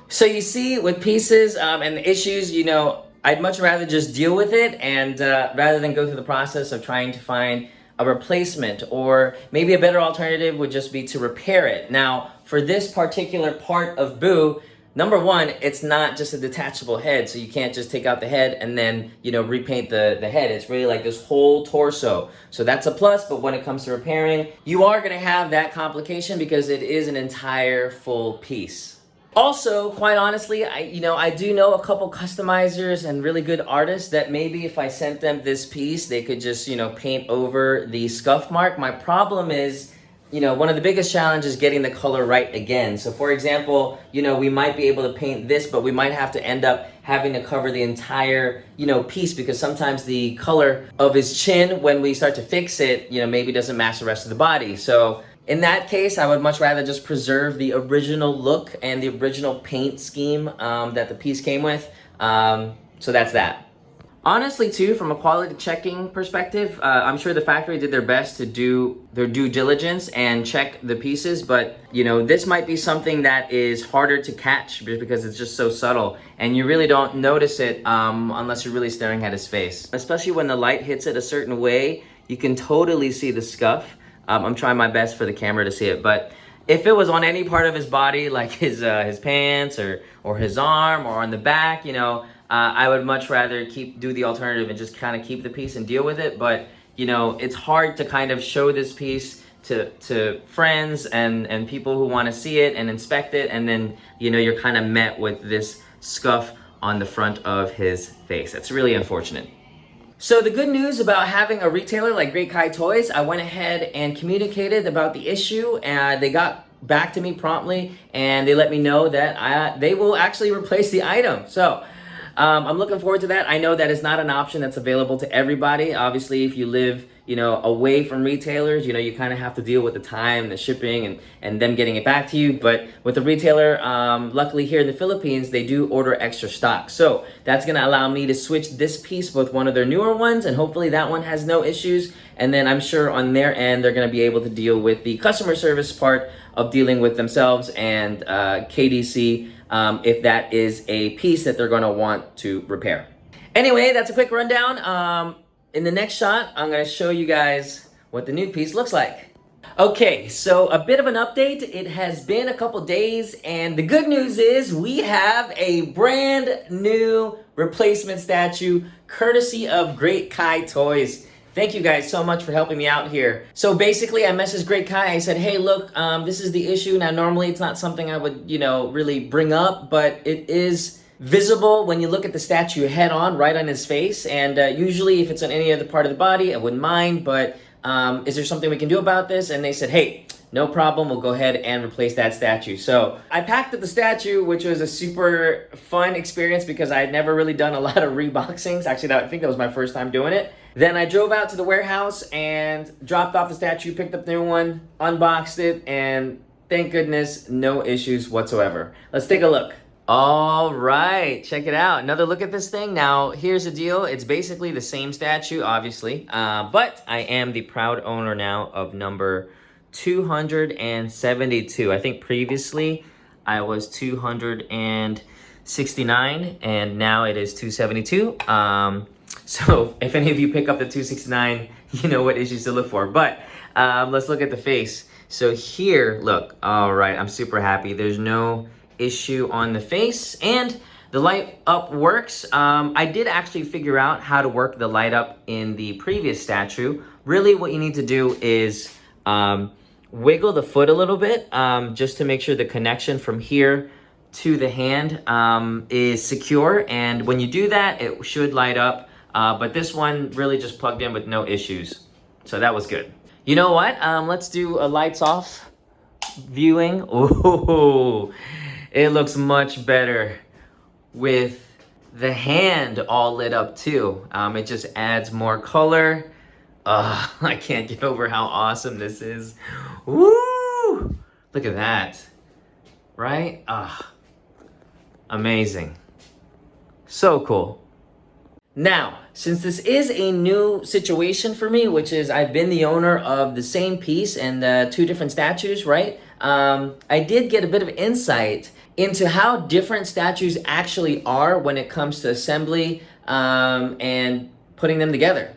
So you see, with pieces and the issues, you know, I'd much rather just deal with it, and rather than go through the process of trying to find a replacement, or maybe a better alternative would just be to repair it. Now, for this particular part of Buu, number one, it's not just a detachable head, so you can't just take out the head and then, you know, repaint the head. It's really like this whole torso. So that's a plus, but when it comes to repairing, you are gonna have that complication because it is an entire full piece. Also, quite honestly, I do know a couple customizers and really good artists that maybe if I sent them this piece, they could just, you know, paint over the scuff mark. My problem is, you know, one of the biggest challenges is getting the color right again. So for example, you know, we might be able to paint this, but we might have to end up having to cover the entire, you know, piece, because sometimes the color of his chin, when we start to fix it, you know, maybe doesn't match the rest of the body. So in that case, I would much rather just preserve the original look and the original paint scheme that the piece came with. So that's that. Honestly, too, from a quality checking perspective, I'm sure the factory did their best to do their due diligence and check the pieces, but, you know, this might be something that is harder to catch because it's just so subtle, and you really don't notice it unless you're really staring at his face. Especially when the light hits it a certain way, you can totally see the scuff. I'm trying my best for the camera to see it, but if it was on any part of his body, like his pants or his arm or on the back, you know, I would much rather do the alternative and just kind of keep the piece and deal with it. But, you know, it's hard to kind of show this piece to friends and people who want to see it and inspect it, and then, you know, you're kind of met with this scuff on the front of his face. That's really unfortunate. So the good news about having a retailer like Great Cai Toys, I went ahead and communicated about the issue, and they got back to me promptly, and they let me know that they will actually replace the item. So I'm looking forward to that. I know that is not an option that's available to everybody. Obviously, if you live, you know, away from retailers, you know, you kind of have to deal with the time, the shipping, and them getting it back to you. But with the retailer, luckily here in the Philippines, they do order extra stock. So that's going to allow me to switch this piece with one of their newer ones, and hopefully that one has no issues. And then I'm sure on their end, they're going to be able to deal with the customer service part of dealing with themselves and KDC, if that is a piece that they're going to want to repair. Anyway, that's a quick rundown. In the next shot, I'm going to show you guys what the new piece looks like. Okay, so a bit of an update. It has been a couple days, and the good news is we have a brand new replacement statue courtesy of Great Cai Toys. Thank you guys so much for helping me out here. So basically, I messaged Great Cai. I said, hey, look, this is the issue. Now, normally it's not something I would, you know, really bring up, but it is visible when you look at the statue head on, right on his face. And usually if it's on any other part of the body, I wouldn't mind, but is there something we can do about this? And they said, hey, no problem, we'll go ahead and replace that statue. So I packed up the statue, which was a super fun experience because I had never really done a lot of reboxings. Actually, I think that was my first time doing it. Then I drove out to the warehouse and dropped off the statue, picked up the new one, unboxed it, and thank goodness, no issues whatsoever. Let's take a look. All right, check it out. Another look at this thing. Now, here's the deal. It's basically the same statue, obviously, but I am the proud owner now of number 272. I think previously I was 269, and now it is 272. So if any of you pick up the 269, you know what issues to look for. But let's look at the face. So here, look, all right, I'm super happy. There's no issue on the face, and the light up works. I did actually figure out how to work the light up in the previous statue. Really what you need to do is wiggle the foot a little bit, just to make sure the connection from here to the hand is secure. And when you do that, it should light up. But this one really just plugged in with no issues. So that was good. You know what? Let's do a lights off viewing. Ooh, it looks much better with the hand all lit up too. It just adds more color. I can't get over how awesome this is. Woo! Look at that. Right? Amazing. So cool. Now, since this is a new situation for me, which is I've been the owner of the same piece and 2 different statues, right? I did get a bit of insight into how different statues actually are when it comes to assembly and putting them together.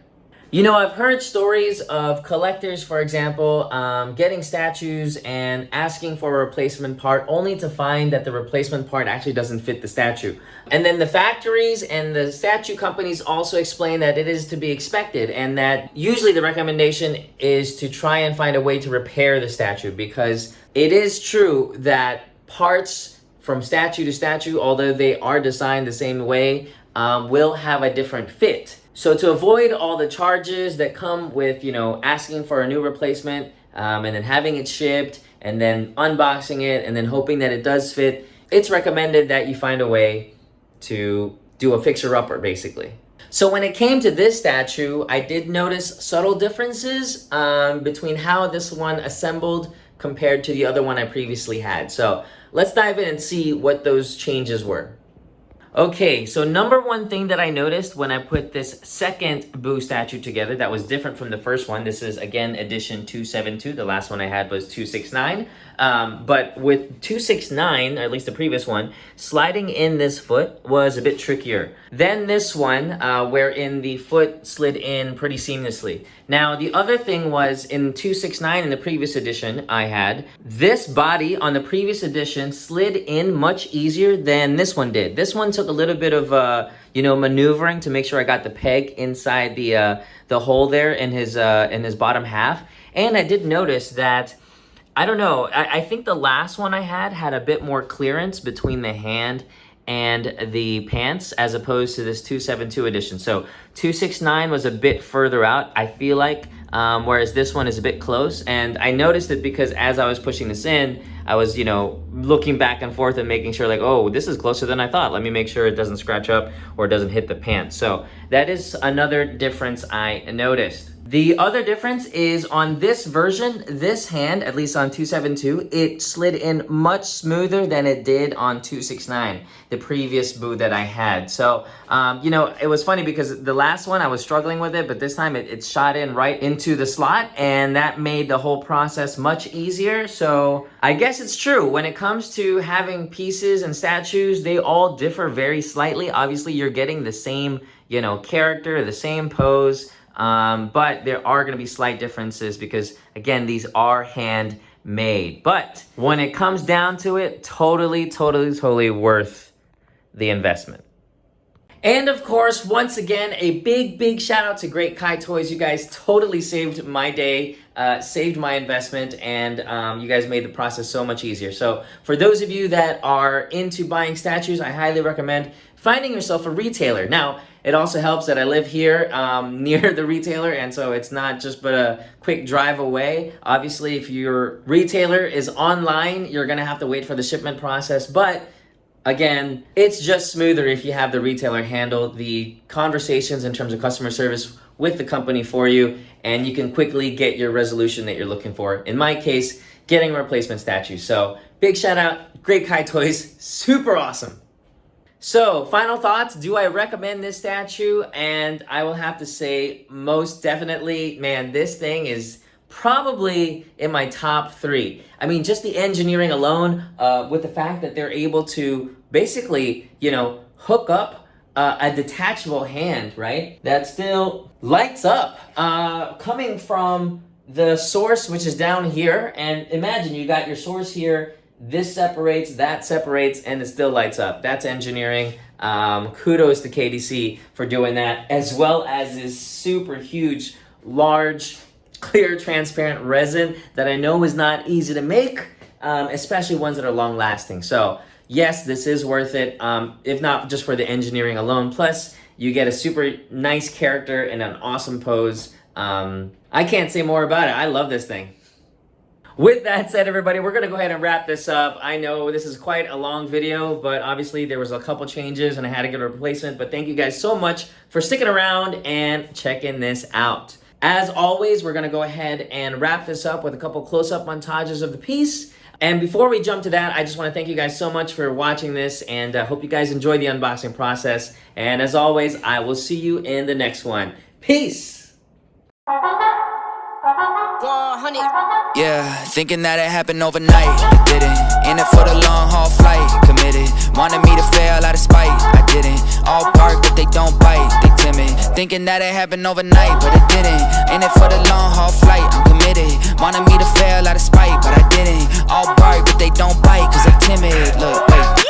You know, I've heard stories of collectors, for example, getting statues and asking for a replacement part only to find that the replacement part actually doesn't fit the statue. And then the factories and the statue companies also explain that it is to be expected, and that usually the recommendation is to try and find a way to repair the statue, because it is true that parts from statue to statue, although they are designed the same way, will have a different fit. So to avoid all the charges that come with, you know, asking for a new replacement and then having it shipped and then unboxing it and then hoping that it does fit, it's recommended that you find a way to do a fixer-upper, basically. So when it came to this statue, I did notice subtle differences between how this one assembled compared to the other one I previously had. So let's dive in and see what those changes were. Okay, so number one thing that I noticed when I put this second Buus statue together that was different from the first one, this is again edition 272, the last one I had was 269, but with 269, or at least the previous one, sliding in this foot was a bit trickier than this one, wherein the foot slid in pretty seamlessly. Now, the other thing was in 269, in the previous edition I had, this body on the previous edition slid in much easier than this one did. This one took a little bit of maneuvering to make sure I got the peg inside the hole there in his bottom half. And I did notice that, I don't know, I think the last one I had a bit more clearance between the hand and the pants as opposed to this 272 edition. So 269 was a bit further out, I feel like, whereas this one is a bit close. And I noticed it because as I was pushing this in, I was, you know, looking back and forth and making sure like, oh, this is closer than I thought. Let me make sure it doesn't scratch up or it doesn't hit the pants. So that is another difference I noticed. The other difference is on this version, this hand, at least on 272, it slid in much smoother than it did on 269, the previous Buu that I had. So, you know, it was funny because the last one I was struggling with it, but this time it shot in right into the slot, and that made the whole process much easier. So I guess it's true. When it comes to having pieces and statues, they all differ very slightly. Obviously, you're getting the same, you know, character, the same pose, but there are going to be slight differences because, again, these are handmade. But when it comes down to it, totally worth the investment. And of course, once again, a big shout out to Great Cai Toys. You guys totally saved my day, saved my investment, and you guys made the process so much easier. So for those of you that are into buying statues, I highly recommend finding yourself a retailer. Now, it also helps that I live here near the retailer, and so it's not just but a quick drive away. Obviously, if your retailer is online, you're gonna have to wait for the shipment process, but again, it's just smoother if you have the retailer handle the conversations in terms of customer service with the company for you, and you can quickly get your resolution that you're looking for. In my case, getting a replacement statue. So big shout out, Great Cai Toys, super awesome. So, final thoughts, do I recommend this statue? And I will have to say, most definitely, man, this thing is probably in my top 3. I mean, just the engineering alone, with the fact that they're able to basically, you know, hook up a detachable hand, right? That still lights up, coming from the source, which is down here. And imagine you got your source here, this separates, that separates, and it still lights up. That's engineering. Kudos to KDC for doing that, as well as this super huge, large, clear, transparent resin that I know is not easy to make, especially ones that are long lasting. So yes, this is worth it, if not just for the engineering alone. Plus, you get a super nice character and an awesome pose. I can't say more about it. I love this thing. With that said, everybody, we're going to go ahead and wrap this up. I know this is quite a long video, but obviously there was a couple changes and I had to get a replacement. But thank you guys so much for sticking around and checking this out. As always, we're going to go ahead and wrap this up with a couple close-up montages of the piece. And before we jump to that, I just want to thank you guys so much for watching this, and hope you guys enjoy the unboxing process. And as always, I will see you in the next one. Peace! 100. Yeah, thinking that it happened overnight. It didn't. In it for the long haul flight. Committed. Wanted me to fail out of spite. I didn't. All bark, but they don't bite. They timid. Thinking that it happened overnight, but it didn't. In it for the long haul flight. I'm committed. Wanted me to fail out of spite, but I didn't. All bark, but they don't bite, cause I'm timid. Look, wait.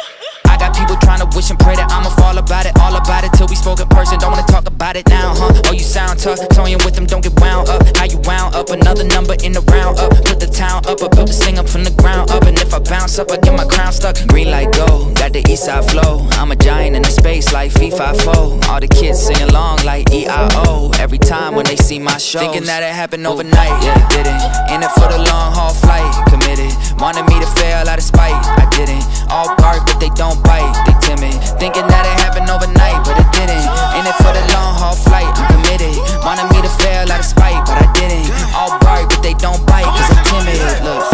I got people trying to wish and pray that I'ma fall about it, all about it till we spoke in person. Don't wanna talk about it now, huh? Oh, you sound tough, toying with them, don't get wound up. How you wound up? Another number in the round up. Put the town up, I built this thing up from the ground up. And if I bounce up, I get my crown stuck. Green light go, got the east side flow. I'm a giant in the space like FIFA4. All the kids sing along like EIO. Every time when they see my shows. Thinking that it happened overnight, yeah, it didn't. In it for the long haul flight, committed. Wanted me to fail out of spite, I didn't. All bark, but they don't bite, they timid. Thinking that it happened overnight, but it didn't. In it for the long haul flight, I'm committed. Wanted me to fail out of spite, but I didn't. All bark, but they don't bite, cause I'm timid. Look,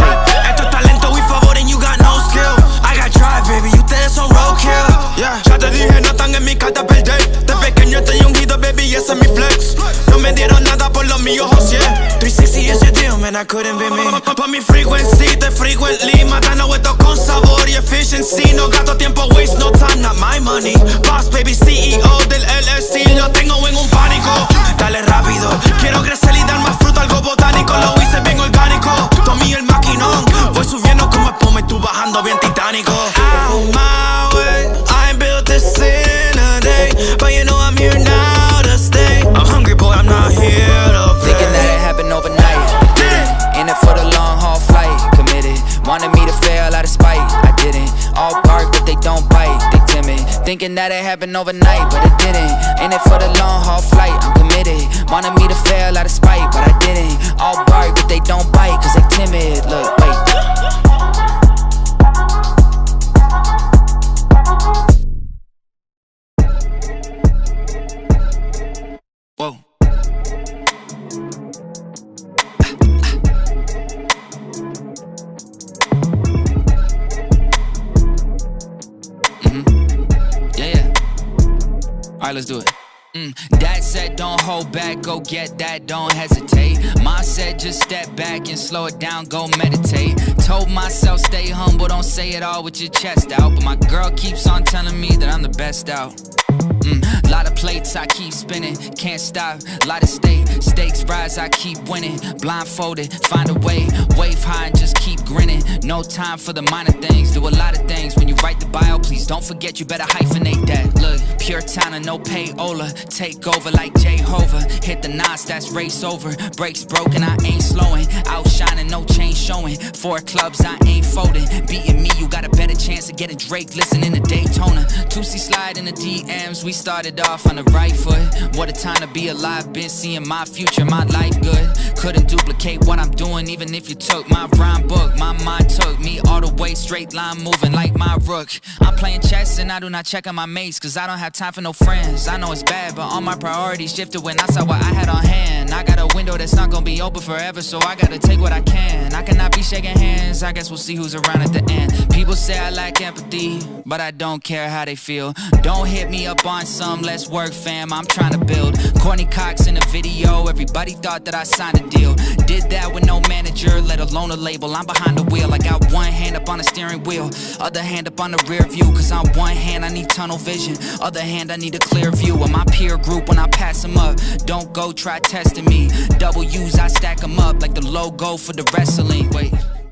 esto es talento y favor and you got no skill. I got drive, baby, ustedes son roadkill. Yeah, ya te dije, no están en mi carta perder. De pequeño estoy ungido, baby, ese es mi flex. No me dieron nada por los míos, José. 360 is your deal, man, I couldn't be me. Pa' mi frequency, te frequently matando esto con sabor y efficiency. No gasto tiempo, waste no time, not my money. Boss, baby, CEO del LSC. Lo tengo en un pánico, dale rápido. Quiero crecer y dar más fruto, algo botánico. Lo hice bien orgánico, Tommy el maquinón. Voy subiendo como espuma y tú bajando bien titánico. Out my way, I ain't built this in a day, but you know I'm here now to stay. I'm hungry, boy, I'm not here to play. Thinking that it happened overnight, didn't. In it for the long haul flight, committed. Wanted me to fail out of spite, I didn't. All bark, but they don't bite, they timid. Thinking that it happened overnight, but it didn't. In it for the long haul flight, I'm committed. Wanted me to fail out of spite, but I didn't. All bark, but they don't bite, cause they timid. Look, wait. Whoa. Alright, let's do it. Dad said don't hold back, go get that, don't hesitate. Mom said just step back and slow it down, go meditate. Told myself stay humble, don't say it all with your chest out. But my girl keeps on telling me that I'm the best out. Lot of plates I keep spinning, can't stop. Lot of stakes rise, I keep winning. Blindfolded, find a way, wave high and just keep grinning. No time for the minor things, do a lot of things. When you write the bio, please don't forget you better hyphenate that. Look, pure talent, no payola. Take over like Jehovah. Hit the nines, that's race over. Brakes broken, I ain't slowing. Outshining, no change showing. 4 clubs, I ain't folding. Beating me, you got a better chance of getting Drake. Listening to Daytona. 2C slide in the DMs, we started off on the right foot. What a time to be alive, been seeing my future, my life good. Couldn't duplicate what I'm doing even if you took my rhyme book. My mind took me all the way, straight line moving like my rook. I'm playing chess and I do not check on my mates, cause I don't have time for no friends. I know it's bad, but all my priorities shifted when I saw what I had on hand. I got a window that's not gonna be open forever, so I gotta take what I can. I cannot be shaking hands, I guess we'll see who's around at the end. People say I lack empathy, but I don't care how they feel. Don't hit me up on some let's work fam, I'm trying to build. Corny Cox in a video, everybody thought that I signed a deal. Did that with no manager, let alone a label. I'm behind the wheel, I got one hand up on on the steering wheel, other hand up on the rear view. Cause on one hand I need tunnel vision, other hand I need a clear view of my peer group when I pass them up. Don't go try testing me. Double U's, I stack them up like the logo for the wrestling. Wait.